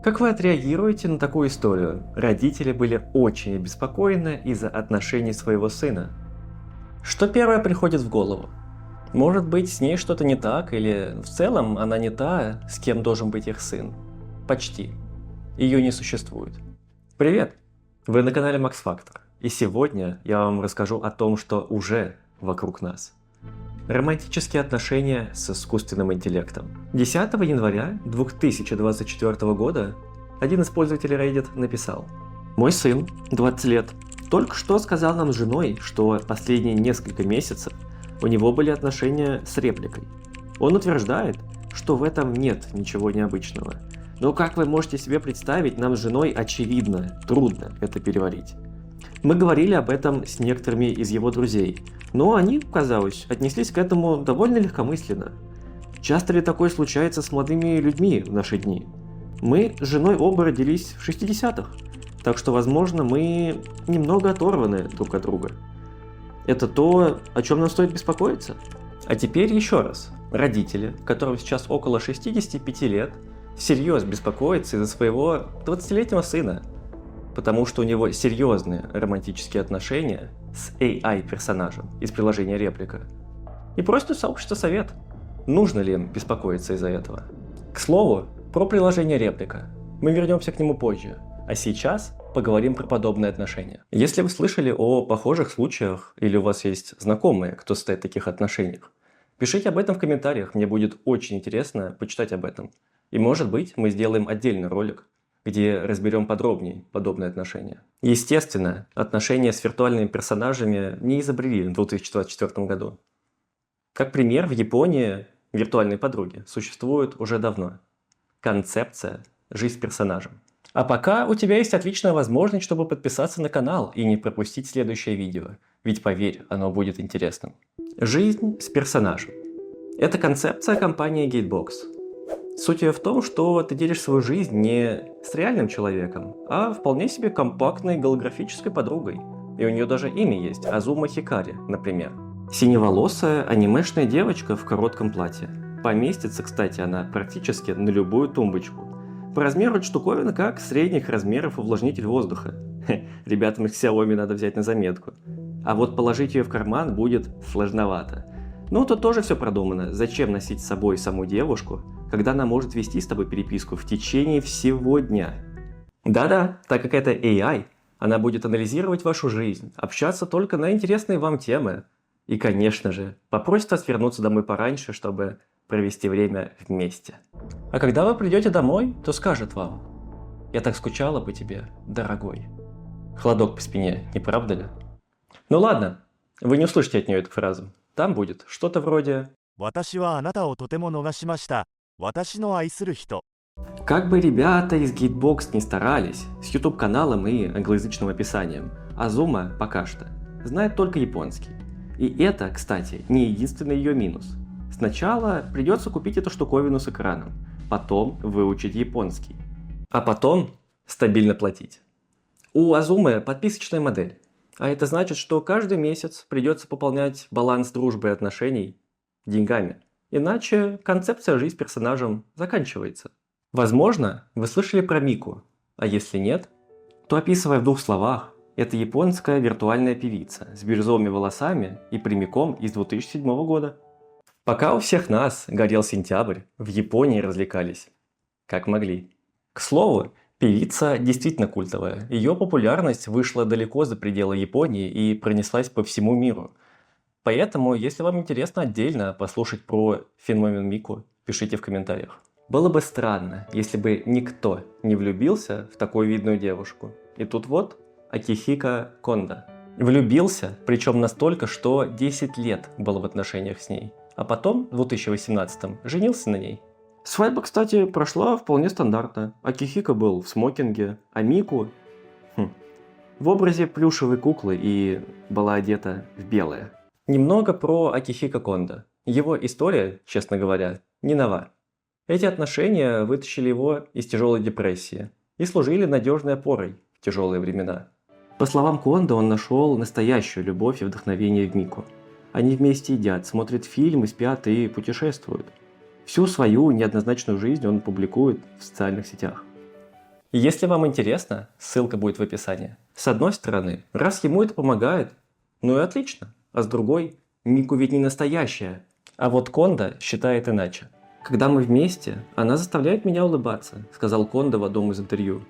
Как вы отреагируете на такую историю? Родители были очень обеспокоены из-за отношений своего сына. Что первое приходит в голову? Может быть, с ней что-то не так, или в целом она не та, с кем должен быть их сын? Почти. Ее не существует. Привет! Вы на канале Max Factor, и сегодня я вам расскажу о том, что уже вокруг нас. Романтические отношения с искусственным интеллектом. 10 января 2024 года один из пользователей Reddit написал: «Мой сын, 20 лет, только что сказал нам с женой, что последние несколько месяцев у него были отношения с репликой. Он утверждает, что в этом нет ничего необычного. Но как вы можете себе представить, нам с женой очевидно трудно это переварить. Мы говорили об этом с некоторыми из его друзей, но они, казалось, отнеслись к этому довольно легкомысленно. Часто ли такое случается с молодыми людьми в наши дни? Мы с женой оба родились в 60-х, так что, возможно, мы немного оторваны друг от друга. Это то, о чем нам стоит беспокоиться». А теперь еще раз. Родители, которым сейчас около 65 лет, всерьез беспокоятся из-за своего 20-летнего сына, потому что у него серьезные романтические отношения с AI-персонажем из приложения Реплика. И просят у сообщества совет, нужно ли им беспокоиться из-за этого. К слову, про приложение Реплика. Мы вернемся к нему позже, а сейчас поговорим про подобные отношения. Если вы слышали о похожих случаях или у вас есть знакомые, кто состоит в таких отношениях, пишите об этом в комментариях, мне будет очень интересно почитать об этом. И может быть мы сделаем отдельный ролик, где разберем подробнее подобные отношения. Естественно, отношения с виртуальными персонажами не изобрели в 2024 году. Как пример, в Японии виртуальные подруги существуют уже давно. Концепция «жизнь с персонажем». А пока у тебя есть отличная возможность, чтобы подписаться на канал и не пропустить следующее видео. Ведь поверь, оно будет интересным. Жизнь с персонажем. Это концепция компании Gatebox. Суть ее в том, что ты делишь свою жизнь не с реальным человеком, а вполне себе компактной голографической подругой. И у нее даже имя есть – Азума Хикари, например. Синеволосая анимешная девочка в коротком платье. Поместится, кстати, она практически на любую тумбочку. По размеру эта штуковина как средних размеров увлажнитель воздуха. Ребятам из Xiaomi надо взять на заметку. А вот положить ее в карман будет сложновато. Ну, тут тоже все продумано. Зачем носить с собой саму девушку, когда она может вести с тобой переписку в течение всего дня? Да-да, так как это AI, она будет анализировать вашу жизнь, общаться только на интересные вам темы. И, конечно же, попросит вас вернуться домой пораньше, чтобы провести время вместе. А когда вы придете домой, то скажет вам: «Я так скучала по тебе, дорогой». Холодок по спине, не правда ли? Ну ладно, вы не услышите от нее эту фразу. Там будет что-то вроде: как бы ребята из Gatebox не старались, с YouTube-каналом и англоязычным описанием, Азума пока что знает только японский. И это, кстати, не единственный ее минус. Сначала придется купить эту штуковину с экраном, потом выучить японский, а потом стабильно платить. У Азумы подписочная модель, а это значит, что каждый месяц придется пополнять баланс дружбы и отношений деньгами. Иначе концепция жизни с персонажем заканчивается. Возможно, вы слышали про Мику, а если нет, то, описывая в 2 словах, это японская виртуальная певица с бирюзовыми волосами и прямиком из 2007 года. Пока у всех нас горел сентябрь, в Японии развлекались как могли. К слову, певица действительно культовая. Ее популярность вышла далеко за пределы Японии и пронеслась по всему миру. Поэтому, если вам интересно отдельно послушать про феномен Мику, пишите в комментариях. Было бы странно, если бы никто не влюбился в такую видную девушку. И тут вот Акихико Кондо. Влюбился, причем настолько, что 10 лет был в отношениях с ней. А потом, в 2018-м, женился на ней. Свадьба, кстати, прошла вполне стандартно. Акихико был в смокинге, а Мику в образе плюшевой куклы и была одета в белое. Немного про Акихико Кондо. Его история, честно говоря, не нова. Эти отношения вытащили его из тяжелой депрессии и служили надежной опорой в тяжелые времена. По словам Кондо, он нашел настоящую любовь и вдохновение в Мику. Они вместе едят, смотрят фильмы, спят и путешествуют. Всю свою неоднозначную жизнь он публикует в социальных сетях. И если вам интересно, ссылка будет в описании. С одной стороны, раз ему это помогает, ну и отлично. А с другой, Мику ведь не настоящая. А вот Кондо считает иначе. «Когда мы вместе, она заставляет меня улыбаться», — сказал Кондо в одном из интервью.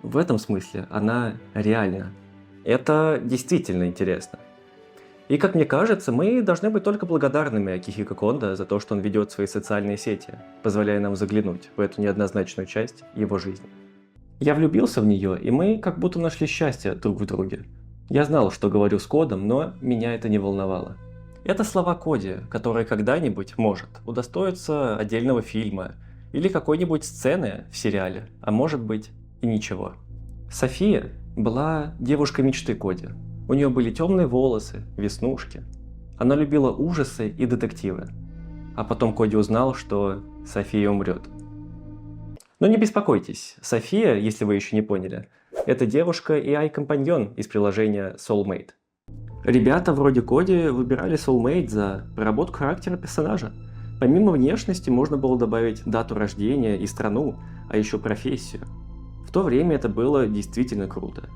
В этом смысле она реальна. Это действительно интересно. И как мне кажется, мы должны быть только благодарными Акихико Кондо за то, что он ведет свои социальные сети, позволяя нам заглянуть в эту неоднозначную часть его жизни. Я влюбился в нее, и мы как будто нашли счастье друг в друге. Я знал, что говорю с Кодом, но меня это не волновало. Это слова Коди, который когда-нибудь может удостоиться отдельного фильма или какой-нибудь сцены в сериале, а может быть и ничего. София была девушкой мечты Коди. У нее были темные волосы, веснушки. Она любила ужасы и детективы. А потом Коди узнал, что София умрет. Но не беспокойтесь, София, если вы еще не поняли, это девушка AI-компаньон из приложения Soulmate. Ребята вроде Коди выбирали Soulmate за проработку характера персонажа. Помимо внешности можно было добавить дату рождения и страну, а еще профессию. В то время это было действительно круто.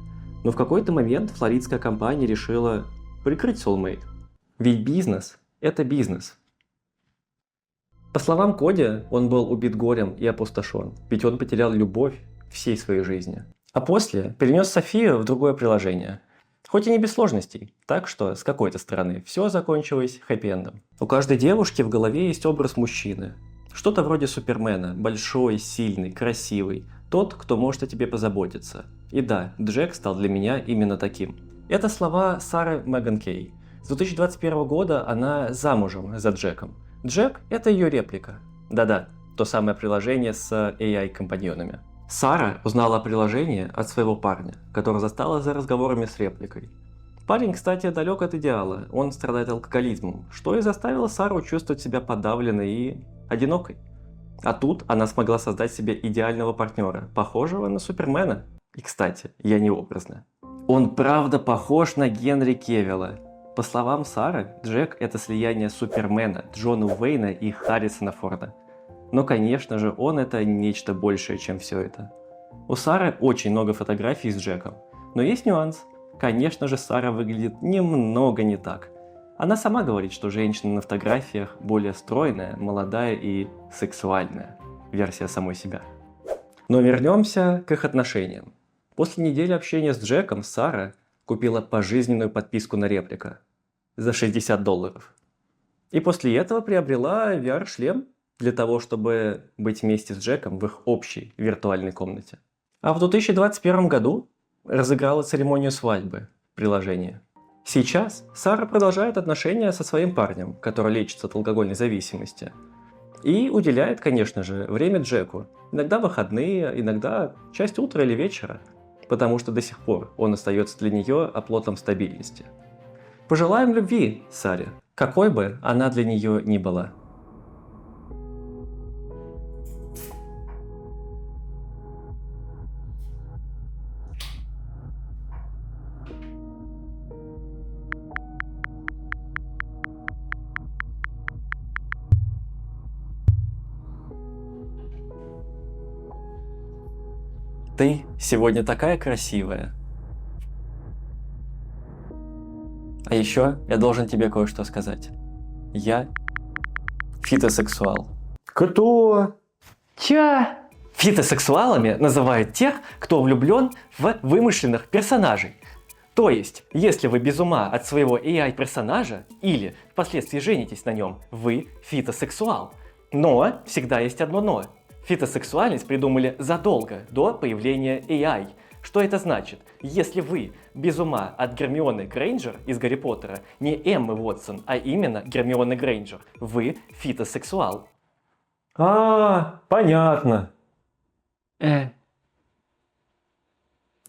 Но в какой-то момент флоридская компания решила прикрыть Soulmate. Ведь бизнес – это бизнес. По словам Коди, он был убит горем и опустошен, ведь он потерял любовь всей своей жизни. А после перенес Софию в другое приложение. Хоть и не без сложностей, так что с какой-то стороны все закончилось хэппи-эндом. У каждой девушки в голове есть образ мужчины. Что-то вроде Супермена, большой, сильный, красивый, тот, кто может о тебе позаботиться. И да, Джек стал для меня именно таким. Это слова Сары Меган Кей. С 2021 года она замужем за Джеком. Джек – это ее реплика. Да-да, то самое приложение с AI-компаньонами. Сара узнала о приложении от своего парня, который застала за разговорами с репликой. Парень, кстати, далек от идеала, он страдает алкоголизмом, что и заставило Сару чувствовать себя подавленной и одинокой. А тут она смогла создать себе идеального партнера, похожего на Супермена. И, кстати, я не образно. Он правда похож на Генри Кевилла. По словам Сары, Джек – это слияние Супермена, Джона Уэйна и Харрисона Форда. Но, конечно же, он – это нечто большее, чем все это. У Сары очень много фотографий с Джеком. Но есть нюанс. Конечно же, Сара выглядит немного не так. Она сама говорит, что женщина на фотографиях более стройная, молодая и сексуальная. Версия самой себя. Но вернемся к их отношениям. После недели общения с Джеком Сара купила пожизненную подписку на реплика за $60. И после этого приобрела VR-шлем для того, чтобы быть вместе с Джеком в их общей виртуальной комнате. А в 2021 году разыграла церемонию свадьбы в приложении. Сейчас Сара продолжает отношения со своим парнем, который лечится от алкогольной зависимости. И уделяет, конечно же, время Джеку. Иногда выходные, иногда часть утра или вечера. Потому что до сих пор он остается для нее оплотом стабильности. Пожелаем любви Саре, какой бы она для нее ни была. Ты сегодня такая красивая. А еще я должен тебе кое-что сказать. Я фитосексуал. Кто? Ча? Фитосексуалами называют тех, кто влюблен в вымышленных персонажей. То есть, если вы без ума от своего AI-персонажа или впоследствии женитесь на нем, вы фитосексуал. Но всегда есть одно «но». Фитосексуальность придумали задолго до появления AI. Что это значит? Если вы без ума от Гермионы Грейнджер из Гарри Поттера, не Эммы Уотсон, а именно Гермионы Грейнджер, вы фитосексуал. Понятно.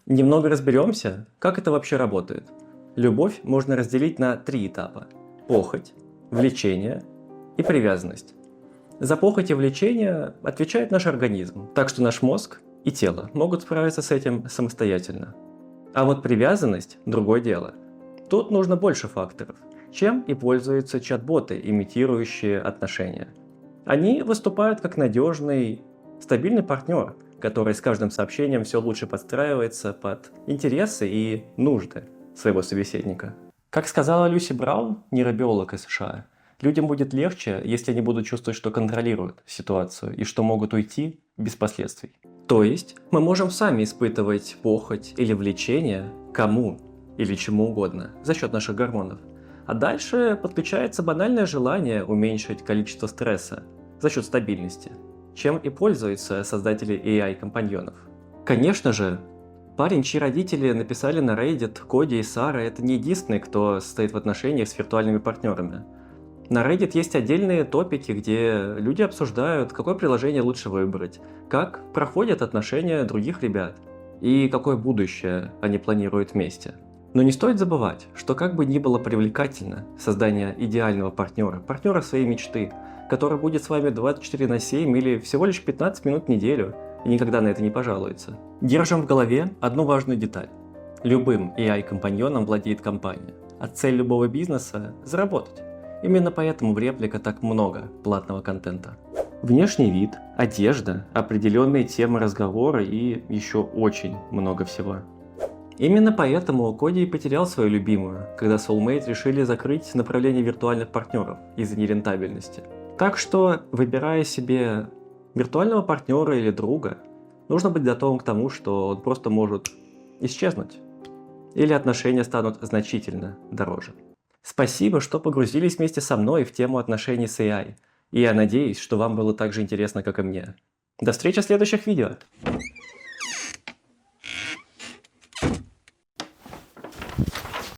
Немного разберемся, как это вообще работает. Любовь можно разделить на 3 этапа. Похоть, влечение и привязанность. За похоть и влечение отвечает наш организм, так что наш мозг и тело могут справиться с этим самостоятельно. А вот привязанность – другое дело. Тут нужно больше факторов, чем и пользуются чат-боты, имитирующие отношения. Они выступают как надежный, стабильный партнер, который с каждым сообщением все лучше подстраивается под интересы и нужды своего собеседника. Как сказала Люси Браун, нейробиолог из США, людям будет легче, если они будут чувствовать, что контролируют ситуацию и что могут уйти без последствий. То есть мы можем сами испытывать похоть или влечение кому или чему угодно за счет наших гормонов. А дальше подключается банальное желание уменьшить количество стресса за счет стабильности, чем и пользуются создатели AI-компаньонов. Конечно же, парень, чьи родители написали на Reddit, Коди и Сара, это не единственный, кто состоит в отношениях с виртуальными партнерами. На Reddit есть отдельные топики, где люди обсуждают, какое приложение лучше выбрать, как проходят отношения других ребят и какое будущее они планируют вместе. Но не стоит забывать, что как бы ни было привлекательно создание идеального партнера своей мечты, который будет с вами 24/7 или всего лишь 15 минут в неделю и никогда на это не пожалуется. Держим в голове одну важную деталь. Любым AI-компаньоном владеет компания, а цель любого бизнеса – заработать. Именно поэтому в реплика так много платного контента. Внешний вид, одежда, определенные темы разговора и еще очень много всего. Именно поэтому Коди и потерял свою любимую, когда Soulmate решили закрыть направление виртуальных партнеров из-за нерентабельности. Так что, выбирая себе виртуального партнера или друга, нужно быть готовым к тому, что он просто может исчезнуть. Или отношения станут значительно дороже. Спасибо, что погрузились вместе со мной в тему отношений с AI. И я надеюсь, что вам было так же интересно, как и мне. До встречи в следующих видео!